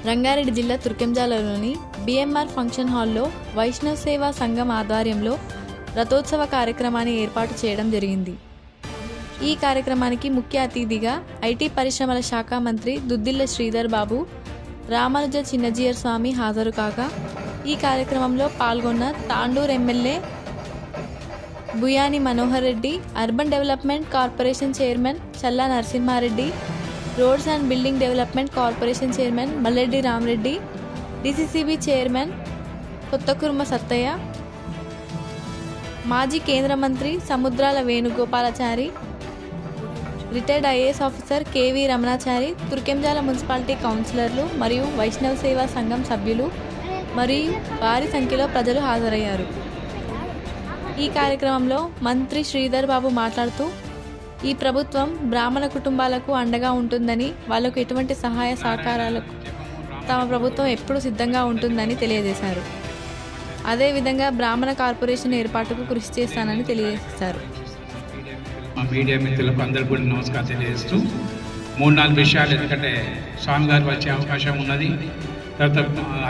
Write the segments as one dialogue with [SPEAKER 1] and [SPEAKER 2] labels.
[SPEAKER 1] రంగారెడ్డి జిల్లా తుర్కెంజాలలోని BMR function హాల్లో వైష్ణవ్ సేవా సంఘం ఆధ్వర్యంలో రథోత్సవ కార్యక్రమాన్ని ఏర్పాటు చేయడం జరిగింది. ఈ కార్యక్రమానికి ముఖ్య అతిథిగా ఐటీ పరిశ్రమల శాఖ మంత్రి దుద్దిళ్ల శ్రీధర్ బాబు, రామానుజ చిన్నజీయర్ స్వామి హాజరు కాగా, ఈ కార్యక్రమంలో పాల్గొన్న Tandur MLA Buyani Manohar Reddy, urban development corporation chairman Challa Narasimhareddy, roads and building development corporation chairman Malleddy Ramareddy, DCCB chairman Kothakurma Sattaiah, మాజీ కేంద్ర మంత్రి Samudrala Venugopalachari, retired IAS officer KV Ramanachari, Turkayamjal municipality కౌన్సిలర్లు మరియు వైష్ణవ సేవా సంఘం సభ్యులు మరియు భారీ సంఖ్యలో ప్రజలు హాజరయ్యారు. ఈ కార్యక్రమంలో మంత్రి శ్రీధర్ బాబు మాట్లాడుతూ, ఈ ప్రభుత్వం బ్రాహ్మణ కుటుంబాలకు అండగా ఉంటుందని, వాళ్లకు ఎటువంటి సహాయ సహకారాలకు తమ ప్రభుత్వం ఎప్పుడూ సిద్ధంగా ఉంటుందని తెలియజేశారు. అదేవిధంగా బ్రాహ్మణ కార్పొరేషన్ ఏర్పాటుకు కృషి చేస్తానని తెలియజేశారు.
[SPEAKER 2] మీడియా మిత్రులకు అందరికీ కూడా నమస్కారం తెలియజేస్తూ 3-4 విషయాలు, ఎందుకంటే స్వామి గారు వచ్చే అవకాశం ఉన్నది, తర్వాత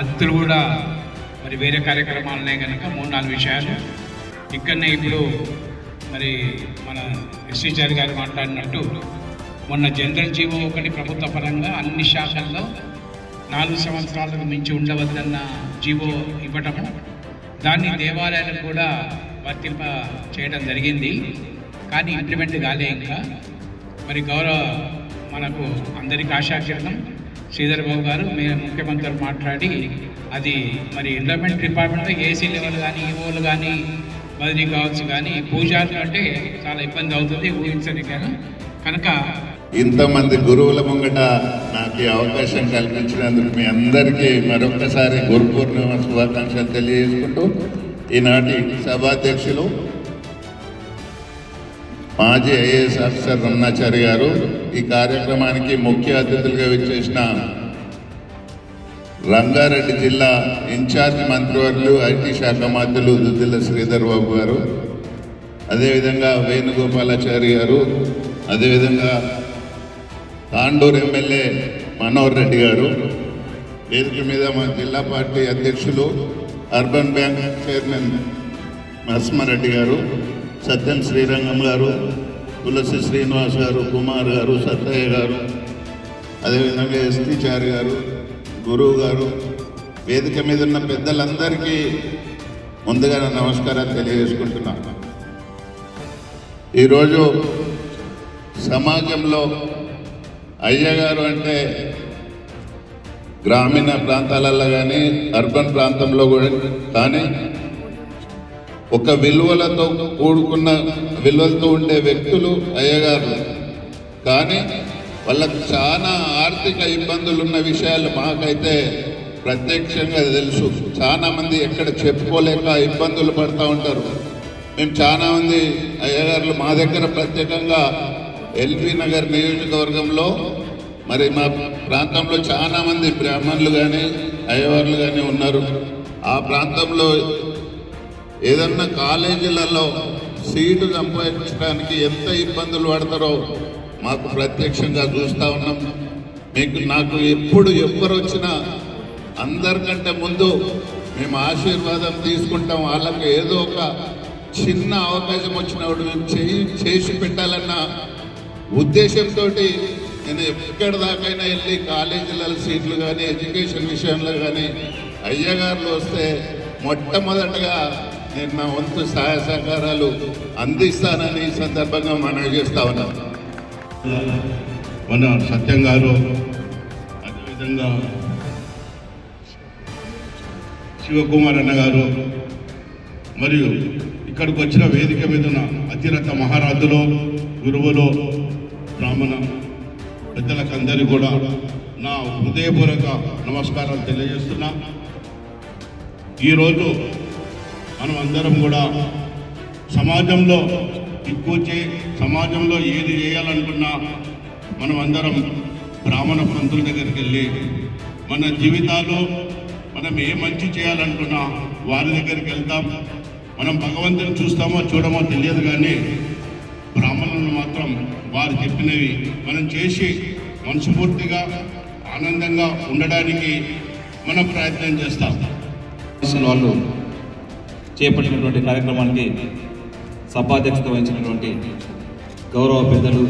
[SPEAKER 2] అతిథులు కూడా మరి వేరే కార్యక్రమాలు ఉన్నాయి కనుక 3-4 విషయాలు ఇక్కడనే. ఇప్పుడు మరి మన ఎస్టీచారి గారు మాట్లాడినట్టు మొన్న జనరల్ జీవో ఒకటి ప్రభుత్వ పరంగా అన్ని శాఖల్లో 4 సంవత్సరాలకు మించి ఉండవద్దన్న జీవో ఇవ్వటం, దాన్ని దేవాలయాలకు కూడా వర్తింప చేయడం జరిగింది. కానీ ఇంప్లిమెంట్ కాలే ఇంకా. మరి మనకు అందరికీ ఆశాకిరణం శ్రీధర్ బాబు గారు ముఖ్యమంత్రి మాట్లాడి అది మరి ఎన్విరాన్మెంట్ డిపార్ట్మెంట్లో ఏసీ లెవెల్ కానీ ఈఓలు కానీ బదిలీ కావచ్చు, కానీ పూజారులు అంటే చాలా ఇబ్బంది అవుతుంది ఊహించని కనుక
[SPEAKER 3] ఇంతమంది గురువుల ముంగట నాకు అవకాశం కల్పించినందుకు మీ అందరికీ మరొకసారి గురు పూర్ణిమ శుభాకాంక్షలు తెలియజేసుకుంటూ, ఈనాటి సభాధ్యక్షులు మాజీ ఐఏఎస్ ఆఫీసర్ రమణాచారి గారు, ఈ కార్యక్రమానికి ముఖ్య అతిథులుగా విచ్చేసిన రంగారెడ్డి జిల్లా ఇన్ఛార్జ్ మంత్రివర్యులు ఐటీ శాఖ మంత్రులు దుద్దిళ్ల శ్రీధర్ బాబు గారు, అదేవిధంగా వేణుగోపాలాచారి గారు, అదేవిధంగా తాండూరు ఎమ్మెల్యే మనోహర్ రెడ్డి గారు, వేదిక మీద మా జిల్లా పార్టీ అధ్యక్షులు అర్బన్ బ్యాంక్ చైర్మన్ నరసింహారెడ్డి గారు, సత్యం శ్రీరంగం గారు, తులసి శ్రీనివాస్ గారు, కుమార్ గారు, సత్తయ్య గారు, అదేవిధంగా ఎస్టీచారి గారు, గురువు గారు, వేదిక మీద ఉన్న పెద్దలందరికీ ముందుగా నమస్కారాలు తెలియజేసుకుంటున్నాను. ఈరోజు సమాజంలో అయ్యగారు అంటే గ్రామీణ ప్రాంతాలలో కానీ అర్బన్ ప్రాంతంలో కూడా కానీ ఒక విలువలతో కూడుకున్న విలువలతో ఉండే వ్యక్తులు అయ్యగారు. కానీ వాళ్ళకు చాలా ఆర్థిక ఇబ్బందులు ఉన్న విషయాలు మాకైతే ప్రత్యక్షంగా తెలుసు. చాలామంది ఎక్కడ చెప్పుకోలేక ఇబ్బందులు పడుతూ ఉంటారు. మేము చాలామంది అయ్యగారులు మా దగ్గర ప్రత్యేకంగా ఎల్బీ నగర్ నియోజకవర్గంలో మరి మా ప్రాంతంలో చాలామంది బ్రాహ్మణులు కానీ అయ్యవార్లు కానీ ఉన్నారు. ఆ ప్రాంతంలో ఏదన్నా కాలేజీలలో సీటు సంపాదించడానికి ఎంత ఇబ్బందులు పడతారో మాకు ప్రత్యక్షంగా చూస్తూ ఉన్నాం. నాకు ఎప్పుడు ఎవరు వచ్చినా అందరికంటే ముందు మేము ఆశీర్వాదం తీసుకుంటాం. వాళ్ళకు ఏదో ఒక చిన్న అవకాశం వచ్చినప్పుడు మేము చేసి పెట్టాలన్న ఉద్దేశంతో నేను ఎక్కడి దాకైనా వెళ్ళి కాలేజీలలో సీట్లు కానీ ఎడ్యుకేషన్ విషయంలో కానీ అయ్యగారులు వస్తే మొట్టమొదటగా నేను నా వంతు సహాయ సహకారాలు అందిస్తానని ఈ సందర్భంగా మనవి చేస్తా ఉన్నాను.
[SPEAKER 4] మన సత్యం గారు, అదేవిధంగా శివకుమార్ అన్న గారు, మరియు ఇక్కడికి వచ్చిన వేదిక మీద ఉన్న అతిరథ మహారాజులు, గురువులు, బ్రాహ్మణ పెద్దలకు అందరికీ కూడా నా హృదయపూర్వక నమస్కారాలు తెలియజేస్తున్నా. ఈరోజు మనం అందరం కూడా సమాజంలో సమాజంలో ఏది చేయాలనుకున్నా మనం అందరం బ్రాహ్మణ పంతుల దగ్గరికి వెళ్ళి మన జీవితాల్లో మనం ఏ మంచి చేయాలనుకున్నా వారి దగ్గరికి వెళ్తాం. మనం భగవంతుని చూస్తామో చూడమో తెలియదు, కానీ బ్రాహ్మణులను మాత్రం వారు చెప్పినవి మనం చేసి మనస్ఫూర్తిగా ఆనందంగా ఉండడానికి మనం ప్రయత్నం చేస్తాం.
[SPEAKER 5] వాళ్ళు చేపట్టినటువంటి కార్యక్రమానికి సభాధ్యక్షత వహించినటువంటి గౌరవ పెద్దలు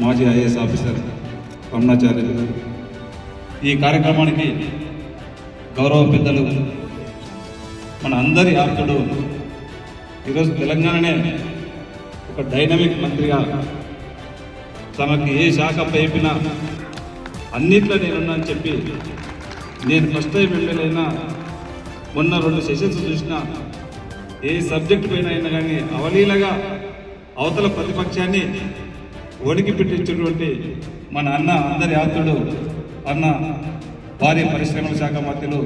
[SPEAKER 5] మాజీ ఐఏఎస్ ఆఫీసర్ రమణాచార్యులు గారు, ఈ కార్యక్రమానికి గౌరవ పెద్దలు మన అందరి ఆప్తుడు, ఈరోజు తెలంగాణనే ఒక డైనమిక్ మంత్రిగా తనకి ఏ శాఖ పేపినా అన్నిట్లో నేనున్నా అని చెప్పి, నేను ఫస్ట్ టైం ఎమ్మెల్యే అయినా మొన్న 2 సెషన్స్ చూసిన ఏ సబ్జెక్ట్ పైన అయినా కానీ అవలీలగా అవతల ప్రతిపక్షాన్ని ఒడికి పెట్టించినటువంటి మన అన్న అందరి ఆప్తుడు అన్న భారీ పరిశ్రమల శాఖ మంత్రులు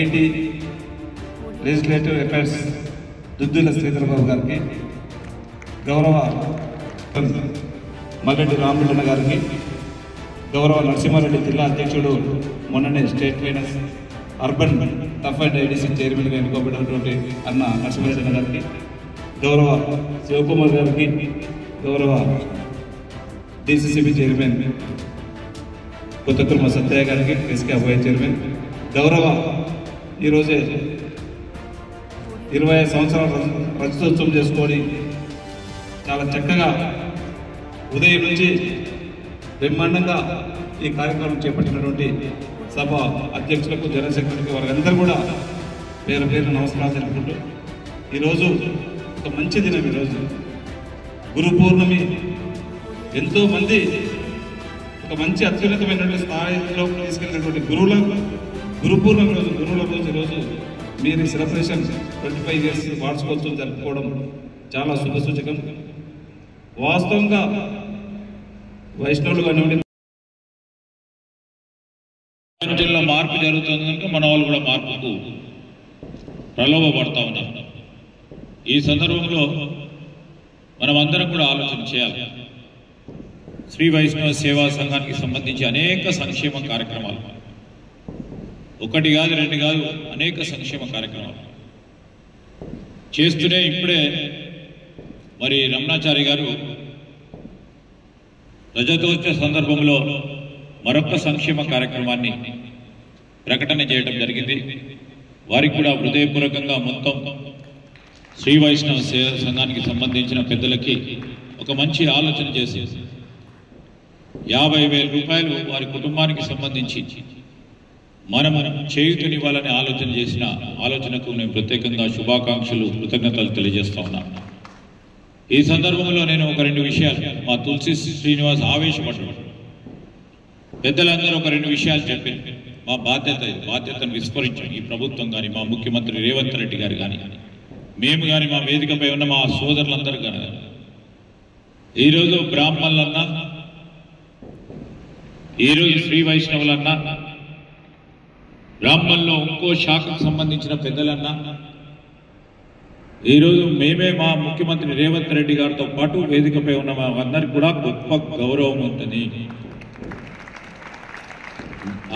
[SPEAKER 5] ఐటీ లెజిస్లేటివ్ అఫైర్స్ దుద్దుల శ్రీధరబాబు గారికి, గౌరవ మల్లెడ్డి రామరెడ్డి గారికి, గౌరవ నరసింహారెడ్డి జిల్లా అధ్యక్షుడు, మొన్ననే state finance urban tough and IDC చైర్మన్గా ఎన్నుకోబడినటువంటి అన్న నరసింహారెడ్డి గారికి, గౌరవ శివకుమార్ గారికి, గౌరవ డిసిసిబి చైర్మన్ కొత్తకుర్మ సత్యయ్య గారికి, ఎస్కే అభయ చైర్మన్, గౌరవ ఈరోజే 25 సంవత్సరాల రజతోత్సవం చేసుకొని చాలా చక్కగా ఉదయం నుంచి బ్రహ్మాండంగా ఈ కార్యక్రమం చేపట్టినటువంటి సభ అధ్యక్షులకు, జనరల్ సెక్రటరీకి, వారందరూ కూడా పేరు పేరు నమస్కారాలు తెలుపుకుంటూ, ఈరోజు ఒక మంచి దినం. ఈరోజు గురు పౌర్ణమి. ఎంతోమంది ఒక మంచి అత్యున్నతమైనటువంటి స్థాయిలో తీసుకెళ్ళినటువంటి గురు పౌర్ణమి రోజు, గురువుల రోజు ఈరోజు మీరు సెలబ్రేషన్ 25 ఇయర్స్ వార్షికోత్సవం జరుపుకోవడం చాలా శుభసూచకం. వాస్తవంగా వైష్ణవులు కానివ్వండి,
[SPEAKER 6] మార్పు జరుగుతుంది కనుక మన వాళ్ళు కూడా మార్పుకు ప్రలోభపడతా ఉన్నారు. ఈ సందర్భంలో మనం అందరం కూడా ఆలోచన చేయాలి. శ్రీ వైష్ణవ సేవా సంఘానికి సంబంధించి అనేక సంక్షేమ కార్యక్రమాలు, 1 కాదు 2 కాదు, అనేక సంక్షేమ కార్యక్రమాలు చేస్తూనే ఇప్పుడే మరి రమణాచారి గారు రజతోత్సవ సందర్భంలో మరొక సంక్షేమ కార్యక్రమాన్ని ప్రకటన చేయడం జరిగింది. వారికి కూడా హృదయపూర్వకంగా మొత్తం శ్రీ వైష్ణవ సేవా సంఘానికి సంబంధించిన పెద్దలకి ఒక మంచి ఆలోచన చేసి 50,000 రూపాయలు వారి కుటుంబానికి సంబంధించి మనము చేయుతనివ్వాలని ఆలోచన చేసిన ఆలోచనకు నేను ప్రత్యేకంగా శుభాకాంక్షలు, కృతజ్ఞతలు తెలియజేస్తా ఉన్నాను. ఈ సందర్భంలో నేను ఒక 2 విషయాలు, మా తులసి శ్రీనివాస్ ఆవేశపడ్డాడు, పెద్దలందరూ ఒక 2 విషయాలు చెప్పి మా బాధ్యతను విస్మరించాం. ఈ ప్రభుత్వం కానీ, మా ముఖ్యమంత్రి రేవంత్ రెడ్డి గారు కానీ, మేము కానీ, మా వేదికపై ఉన్న మా సోదరులందరూ కానీ, ఈరోజు బ్రాహ్మణులన్నా, ఈరోజు శ్రీ వైష్ణవులన్నా, బ్రాహ్మణుల్లో ఇంకో శాఖకు సంబంధించిన పెద్దలన్నా, ఈరోజు మేమే మా ముఖ్యమంత్రి రేవంత్ రెడ్డి గారితో పాటు వేదికపై ఉన్న మా అందరికి కూడా గొప్ప గౌరవం ఉంటుంది.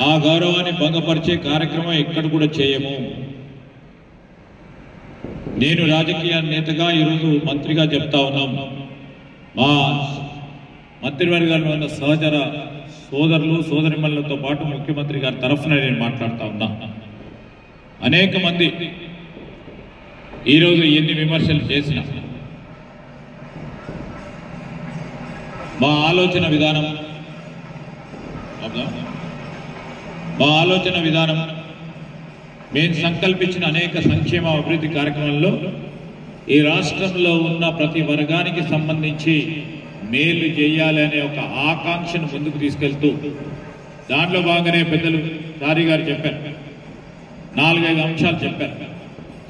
[SPEAKER 6] ఆ గౌరవాన్ని భంగపరిచే కార్యక్రమం ఎక్కడ కూడా చేయము. నేను రాజకీయ నేతగా ఈరోజు మంత్రిగా చెప్తా ఉన్నాం, మా మంత్రివర్గాల్లో ఉన్న సహచర సోదరులు సోదరిమణులతో పాటు ముఖ్యమంత్రి గారి తరఫున నేను మాట్లాడుతూ ఉన్నా. అనేక మంది ఈరోజు ఎన్ని విమర్శలు చేసినా మా ఆలోచన విధానం మేము సంకల్పించిన అనేక సంక్షేమ అభివృద్ధి కార్యక్రమాల్లో ఈ రాష్ట్రంలో ఉన్న ప్రతి వర్గానికి సంబంధించి మేలు చేయాలి అనే ఒక ఆకాంక్షను ముందుకు తీసుకెళ్తూ, దాంట్లో భాగంగానే పెద్దలు చారి గారు చెప్పారు, 4-5 అంశాలు చెప్పారు.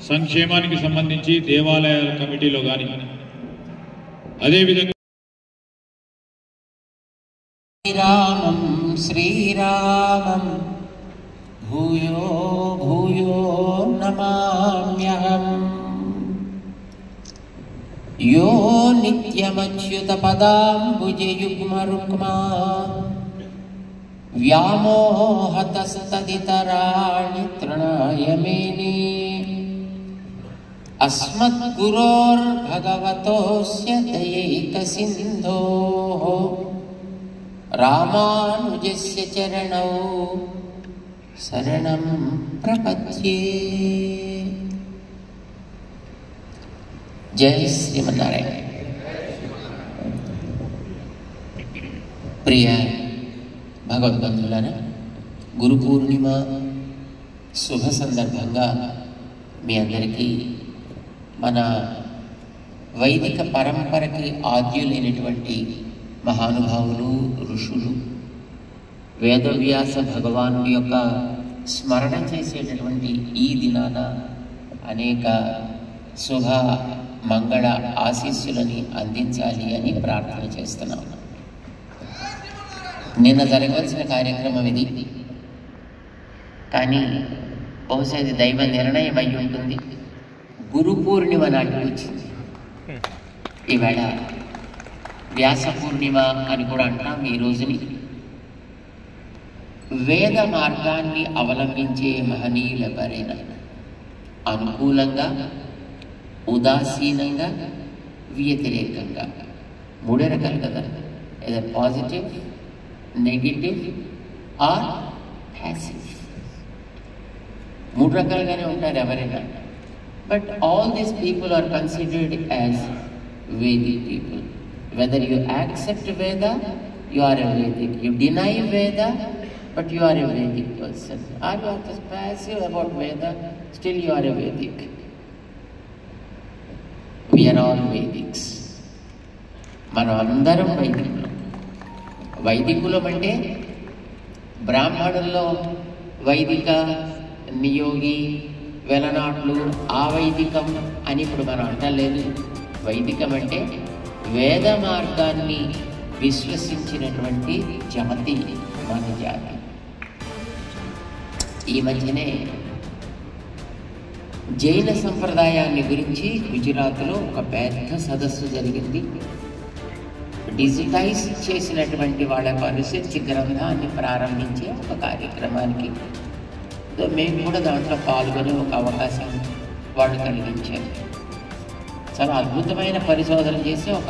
[SPEAKER 6] సంక్షేమానికి సంబంధించి దేవాలయాల కమిటీలో కానీ, అదేవిధంగా
[SPEAKER 7] శ్రీరామం శ్రీరామం భూయో భూయో నమామ్యహం. यो नित्यमच्युत पदाम्बुजयुग्मरुक्मा व्यामोहतस्तदितराणि तृणाय मेने अस्मद्गुरोर्भगवतोऽस्य दयैकसिन्धोः రామానుజస్య చరణౌ శరణం ప్రపద్యే. జై శ్రీమన్నారాయణ. ప్రియ భగవద్బంధువులారా, గురు పూర్ణిమ శుభ సందర్భంగా మీ అందరికీ మన వైదిక పరంపరకి ఆద్యులైనటువంటి మహానుభావులు, ఋషులు, వేదవ్యాస భగవానుడి యొక్క స్మరణ చేసేటటువంటి ఈ దినాన అనేక శుభ మంగళ ఆశీస్సులని అందించాలి అని ప్రార్థన చేస్తున్నాను. నిన్న జరగవలసిన కార్యక్రమం ఇది, కానీ బహుశా ఇది దైవ నిర్ణయం అయి ఉంటుంది. గురు పూర్ణిమ నాటికి వచ్చింది. ఈవేళ వ్యాస పూర్ణిమ అని కూడా అంటాం. ఈ రోజుని వేద మార్గాన్ని అవలంబించే మహనీయులు ఎవరైనా అనుకూలంగా, ఉదాసీనంగా, వ్యతిరేకంగా, మూడే రకాలు కదా, ఏదైనా పాజిటివ్, నెగిటివ్ ఆర్ ప్యాసివ్, మూడు రకాలుగానే ఉంటారు ఎవరైనా. But all these people are considered as Vedic people. Whether you accept Veda, you are a Vedic. You deny Veda, but you are a Vedic person. Or you are just passive about Veda, still you are a Vedic. We are all Vedics. మనం అందరం వైదికులం. వైదికులం అంటే బ్రాహ్మణుల్లో వైదిక, నియోగి, వెలనాట్లు, ఆ వైదికం అని ఇప్పుడు మనం అంటలేదు. వైదికం అంటే వేద మార్గాన్ని విశ్వసించినటువంటి జాతి మన జాతి. ఈ మధ్యనే జైన సంప్రదాయాన్ని గురించి గుజరాత్లో ఒక పెద్ద సదస్సు జరిగింది. డిజిటైజ్ చేసినటువంటి వాళ్ళకు అనుసరించి గ్రంథాన్ని ప్రారంభించే ఒక కార్యక్రమానికి మేము కూడా దాంట్లో పాల్గొనే ఒక అవకాశం వాళ్ళు కలిగించారు. చాలా అద్భుతమైన పరిశోధన చేసి ఒక